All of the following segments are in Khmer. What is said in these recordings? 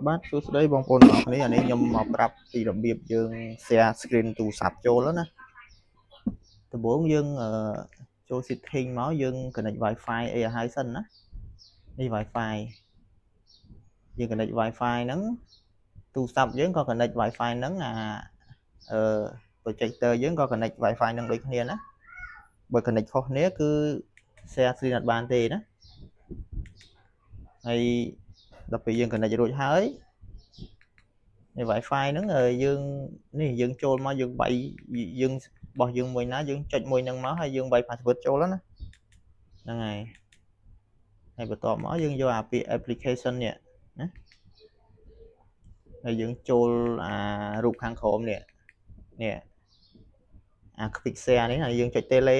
បាទសួស្តីបងប្អូនទាំងអស់គ្នាអានេះខ្ញុំមកប្រាប់ពីរបៀបយើង share screen ទូរស័ព្ទចូលណាដំបូងយើងចូល setting មកយើង connect Wi-Fi អីឲ្យហើយសិនណានេះ Wi-Fi យើង connect Wi-Fi ហ្នឹងទូរស័ព្ទយើងក៏ connect Wi-Fi ហ្នឹងprojector យើងក៏ connect Wi-Fi ហ្នឹងដូចគ្នាណាបើ connect ខុសគ្នាគឺ share screen អត់បានទេណាហើយដល់ពេលយើង connect រួចហើយនេះ Wi-Fi ហ្នឹងយើងនេះយើងចូលមកយើងវាយយើងបោះយើងមួយណាយើងចុចមួយហ្នឹងមកហើយយើងវាយ password ចូលណាហ្នឹងហើយបន្ទាប់មកយើងយកអាពាក្យ application នេះណាហើយយើងចូលអារូបខាងក្រោមនេះអា quick share នេះហើយយើងចុច tele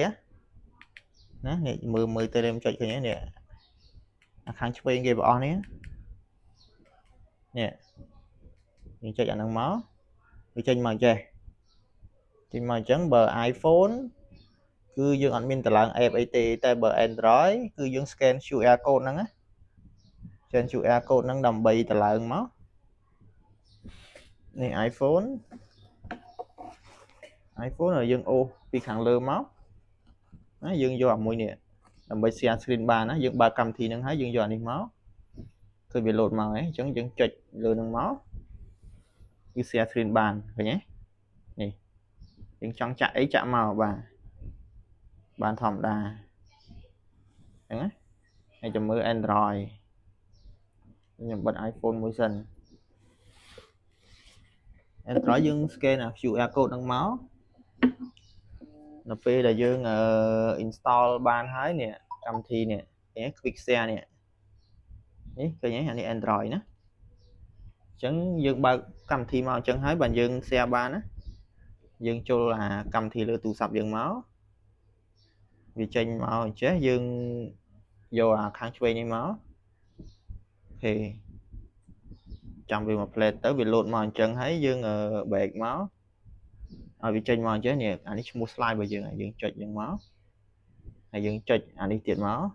ណានេះមើល tele ចុចឃើញនេះអាខាងឆ្វេងគេបងប្អូននេះយើងចុចអាហ្នឹងមកវាចេញមកចេះចេញមកអញ្ចឹងបើ iPhone គឺយើងអត់មានតម្លើង app អីទេតែបើ Android គឺយើង scan QR code ហ្នឹងណា scan QR code ហ្នឹងដើម្បីតម្លើងមកនេះ iPhone ហើយយើងអូសពីខាងលើមកណាយើងយកអាមួយនេះដើម្បី share screen បានណាយើងបើកកម្មវិធីហ្នឹងហើយយើងយកអានេះមកគឺវា load មកហើយអញ្ចឹងយើងចុចលើហ្នឹងមកគឺ share screen បានឃើញទេនេះយើងចង់ចាក់អីចាក់មកបានធម្មតាអញ្ចឹងណាហើយចាំមើល Android ខ្ញុំបិទ iPhone មួយសិន Android យើង scan អា QR code ហ្នឹងមកនៅពេលដែលយើងinstall បានហើយនេះកម្មវិធីនេះ quick share នេះឃើញទេអានេះ Android ណាអញ្ចឹងយើងបើកកម្មវិធីមកអញ្ចឹងហើយបើយើង share បានណាយើងចូលអាកម្មវិធីលើទូរស័ព្ទយើងមកវាចេញមកអញ្ចេះយើងយកអាខាងឆ្វេងនេះមកអូខេចាំវាមក play ទៅវា load មកអញ្ចឹងហើយយើង back មកឲ្យវាចេញមកអញ្ចឹងនេះអានេះឈ្មោះ slide របស់យើងហើយយើងចុចហ្នឹងមកហើយយើងចុចអានេះទៀតមកអូ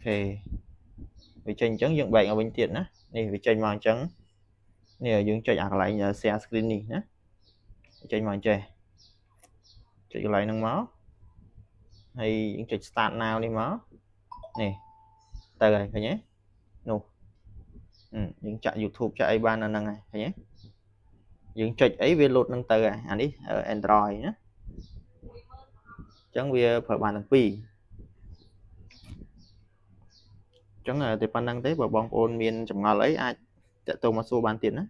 ខេវាចេញអញ្ចឹងយើង back មកវិញទៀតណានេះវាចេញមកអញ្ចឹងនេះយើងចុចអាកន្លែង share screen នេះណាចេញមកអញ្ចេះចុចកន្លែងហ្នឹងមកហើយយើងចុច start now នេះមកនេះទៅហើយឃើញទេនោះយើងចាក់ YouTube ចាក់អីបាននៅហ្នឹងហើយឃើញទេយើងចុចអីវា load ហ្នឹងទៅហើយអានេះ Android ណាអញ្ចឹងវាប្រើបានទាំងពីរអញ្ចឹងតែប៉ុណ្្នឹងទេបើបងប្អូនមានចម្ងល់អីអាចតាក់ទងមកសួរបានទៀតណា